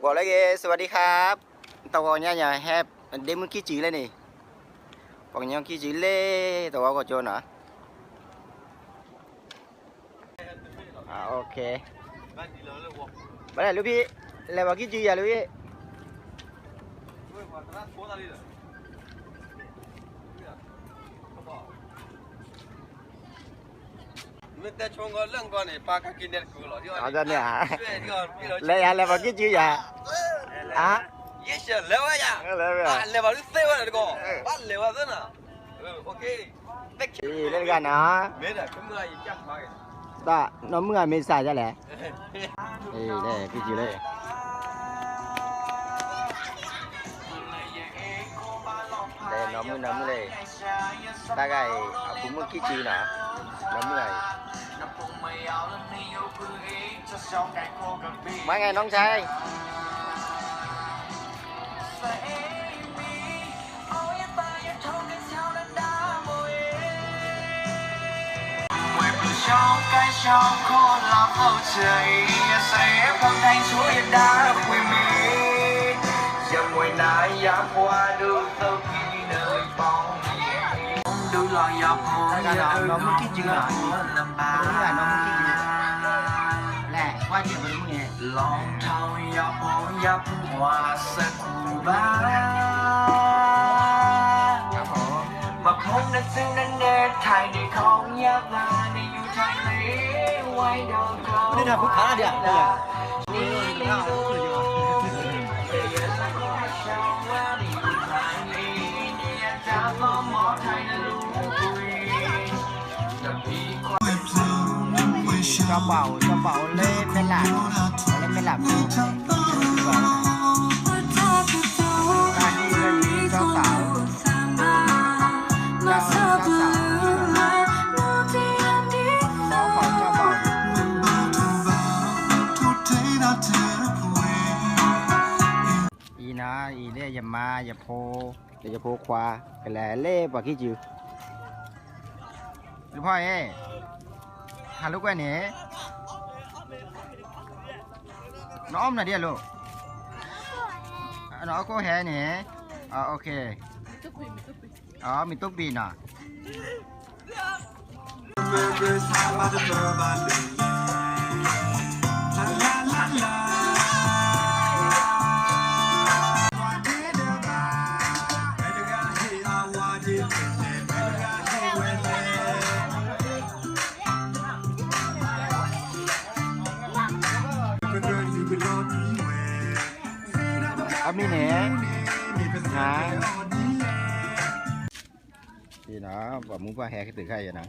บอกเลยสวัสดีครับตัวเนี้ยอย่าแฮปเดมึงขี้จีเลยนี่บอกยังขี้จีเลยตัวก็โจนเหรอโอเคไปเลยลูกพี่เลยบอกขี้จีอย่าลูกพี่ไม่แต่ช่วงก่อนเรื่องก่อนเนี่ยปลาก็กินเด็ดกูหรอที่ว่าเนี่ยเลยเลยบอกขี้จีอย่ายี่สิบแล้วอ่ะเลยว่ารู้สึกว่าเด็กก็บ้านเลยว่าซะนะโอเคเล่นกันนะไม่ได้ก็เมื่อยี่จับมาไงตาน้องเมื่อไม่ใส่จะแหละเลยขี้จีเลยน้องมือเลยตาไก่ผมมือขี้จีนะน้องเมื่อยมาไงน้องชายtrong khô làm hậu trời sẽ phong thanh suối đã quỳ mì dòng ngoài nãy dám qua đường tao khi nơi bóng đôi loài dọc hồn nhà nó mới kích chưa làm bà nó mới kích lẹ qua chuyện vớiมึงnghe lòng thao dọc hồn dọc hòa sẽ cùng ba mặc hôn đã xinh nên đẹp thay để không nhắc là để yêu thay lấy quay đầu câu đây là phút khá là đẹp đây là cho bảo lên bên làmอีเล่อย่ามาอย่าโพอย่าโพควากันแหล่เล่ปากขี้จิ๋วลูกพ่อหาลูกแว่นเนี่ยน้องน่ะเดียวลูกน้องก็แห่เนี่ยโอเคมีตุ๊กปีน่ะมีเนี่ยนะดีนะบอกมึงว่าแฮกตื่นใครอยู่นะ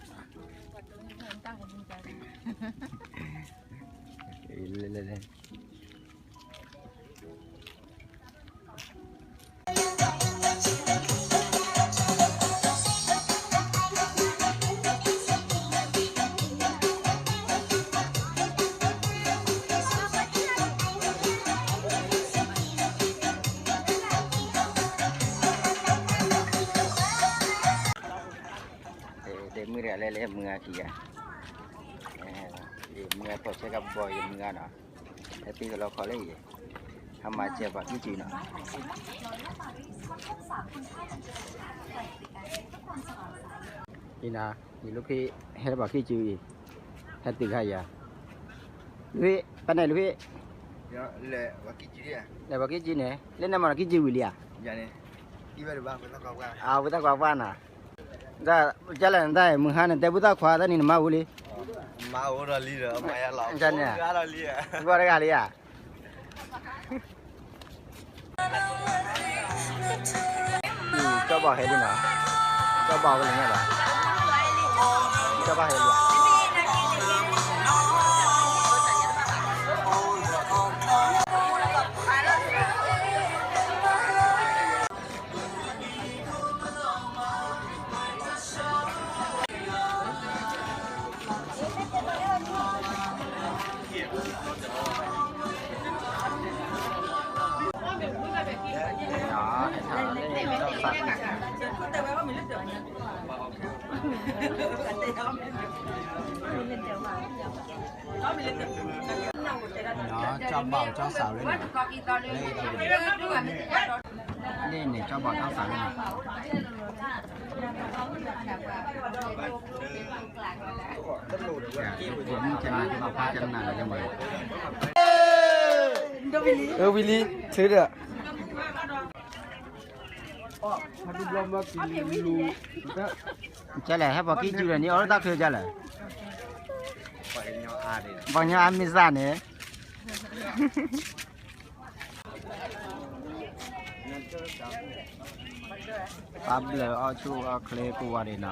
เล่นมือเล่มือขี้อ่ะมือพอใช้กับบอยมือเนาะแต่ตีกับเราเขาเลยทำมาเจ็บแบบที่จีนเนาะนี่นะนี่ลูกพี่ให้เราบอกที่จีแทนตีใครอ่ะลูกพี่ไปไหนลูกพี่เดี๋ยวเลยว่ากี่จีเนี่ยเลยบอกที่จีเนี่ยเล่นน้ำมันกี่จีวิลลี่อ่ะอย่างนี้ที่ไปดูบ้างเป็นตะกวาเป็นตะกวาน่ะได้จะเล่นได้มึงหาเนี่ยแต่บุตรขวาได้นี่มาบุลีมาโอราลีเหรอมาอย่าหลอกจันเนี่ยโอราลีอ่ะว่าได้กันเลยอ่ะเจ้าบอกเห็นดิเนาะเจ้าบอกเป็นยังไงบ้างเจ้าบอกเห็นดิ nó cho bò cho xào lên này lên này cho bò cho xào lên này điểm chân này cái bò chân này là cho mày Willy thấy được chả lẽ hay bò kia chưa là nhiều đó chưa chả lẽ bò nhau ăn mì ra này Pablo ở chu ở kle của đây nè